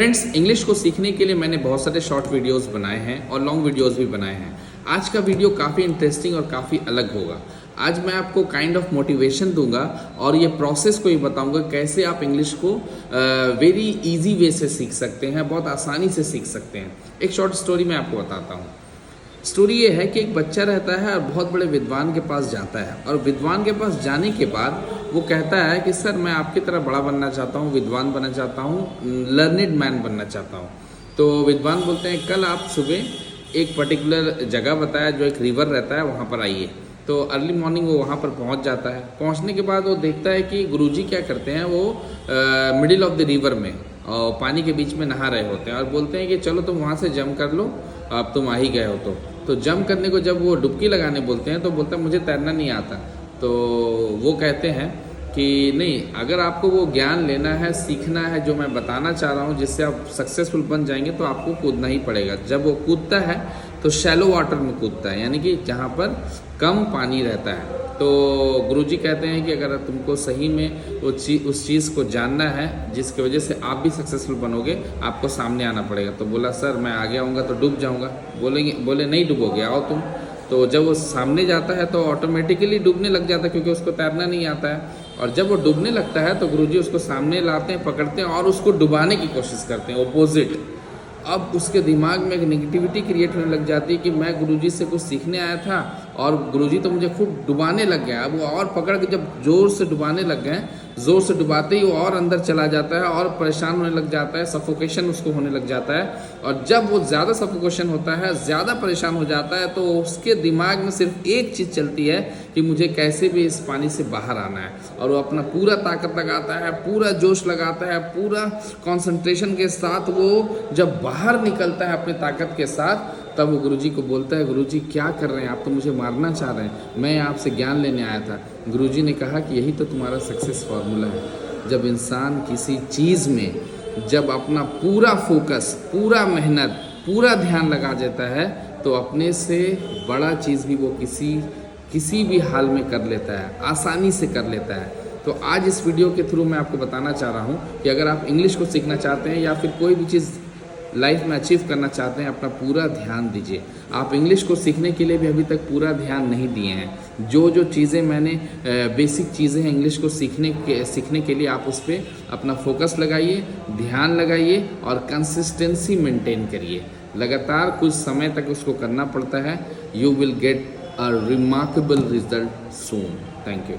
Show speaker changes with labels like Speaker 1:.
Speaker 1: Friends, English को सीखने के लिए मैंने बहुत सारे शॉर्ट वीडियोस बनाए हैं और लॉन्ग वीडियोस भी बनाए हैं। आज का वीडियो काफ़ी इंटरेस्टिंग और काफ़ी अलग होगा। आज मैं आपको काइंड ऑफ मोटिवेशन दूंगा और ये प्रोसेस को ही बताऊंगा कैसे आप इंग्लिश को वेरी इजी वे से सीख सकते हैं, बहुत आसानी से सीख सकते हैं। एक शॉर्ट स्टोरी मैं आपको बताता हूँ। स्टोरी ये है कि एक बच्चा रहता है और बहुत बड़े विद्वान के पास जाता है, और विद्वान के पास जाने के बाद वो कहता है कि सर, मैं आपकी तरह बड़ा बनना चाहता हूँ, विद्वान बनना चाहता हूँ, लर्निड मैन बनना चाहता हूँ। तो विद्वान बोलते हैं, कल आप सुबह एक पर्टिकुलर जगह बताया जो एक रिवर रहता है, वहाँ पर आइए। तो अर्ली मॉर्निंग वो वहाँ पर पहुँच जाता है। पहुँचने के बाद वो देखता है कि गुरुजी क्या करते हैं, वो मिडिल ऑफ द रिवर में और पानी के बीच में नहा रहे होते हैं, और बोलते हैं कि चलो तुम वहाँ से जंप कर लो, अब तुम आ ही गए हो। तो जंप करने को जब वो डुबकी लगाने बोलते हैं तो बोलता है मुझे तैरना नहीं आता। तो वो कहते हैं कि नहीं, अगर आपको वो ज्ञान लेना है, सीखना है जो मैं बताना चाह रहा हूँ, जिससे आप सक्सेसफुल बन जाएंगे, तो आपको कूदना ही पड़ेगा। जब वो कूदता है तो शैलो वाटर में कूदता है, यानी कि जहाँ पर कम पानी रहता है। तो गुरुजी कहते हैं कि अगर तुमको सही में उस चीज़ को जानना है जिसकी वजह से आप भी सक्सेसफुल बनोगे, आपको सामने आना पड़ेगा। तो बोला, सर मैं आगे आऊँगा तो डूब जाऊँगा। बोले नहीं डूबोगे, आओ तुम। तो जब वो सामने जाता है तो ऑटोमेटिकली डूबने लग जाता है, क्योंकि उसको तैरना नहीं आता है। और जब वो डूबने लगता है तो गुरुजी उसको सामने लाते हैं, पकड़ते हैं और उसको डुबाने की कोशिश करते हैं, ऑपोजिट। अब उसके दिमाग में एक नेगेटिविटी क्रिएट होने लग जाती है कि मैं गुरुजी से कुछ सीखने आया था और गुरुजी तो मुझे खूब डुबाने लग गया। अब वो और पकड़ के जब जोर से डुबाने लग गए, जोर से डुबाते ही वो और अंदर चला जाता है और परेशान होने लग जाता है, सफोकेशन उसको होने लग जाता है। और जब वो ज़्यादा सफोकेशन होता है, ज़्यादा परेशान हो जाता है, तो उसके दिमाग में सिर्फ एक चीज़ चलती है कि मुझे कैसे भी इस पानी से बाहर आना है। और वो अपना पूरा ताकत लगाता है, पूरा जोश लगाता है, पूरा कंसंट्रेशन के साथ वो जब बाहर निकलता है अपने ताकत के साथ, तब वो गुरुजी को बोलता है, गुरुजी क्या कर रहे हैं आप, तो मुझे मारना चाह रहे हैं, मैं आपसे ज्ञान लेने आया था। गुरुजी ने कहा कि यही तो तुम्हारा सक्सेस फार्मूला है। जब इंसान किसी चीज़ में जब अपना पूरा फोकस, पूरा मेहनत, पूरा ध्यान लगा देता है, तो अपने से बड़ा चीज़ भी वो किसी भी हाल में कर लेता है, आसानी से कर लेता है। तो आज इस वीडियो के थ्रू मैं आपको बताना चाह रहा हूँ कि अगर आप इंग्लिश को सीखना चाहते हैं या फिर कोई भी चीज़ लाइफ में अचीव करना चाहते हैं, अपना पूरा ध्यान दीजिए। आप इंग्लिश को सीखने के लिए भी अभी तक पूरा ध्यान नहीं दिए हैं। जो चीज़ें मैंने बेसिक चीज़ें हैं इंग्लिश को सीखने के लिए, आप उस पर अपना फोकस लगाइए, ध्यान लगाइए और कंसिस्टेंसी मेंटेन करिए। लगातार कुछ समय तक उसको करना पड़ता है। You will get a remarkable result soon. Thank you.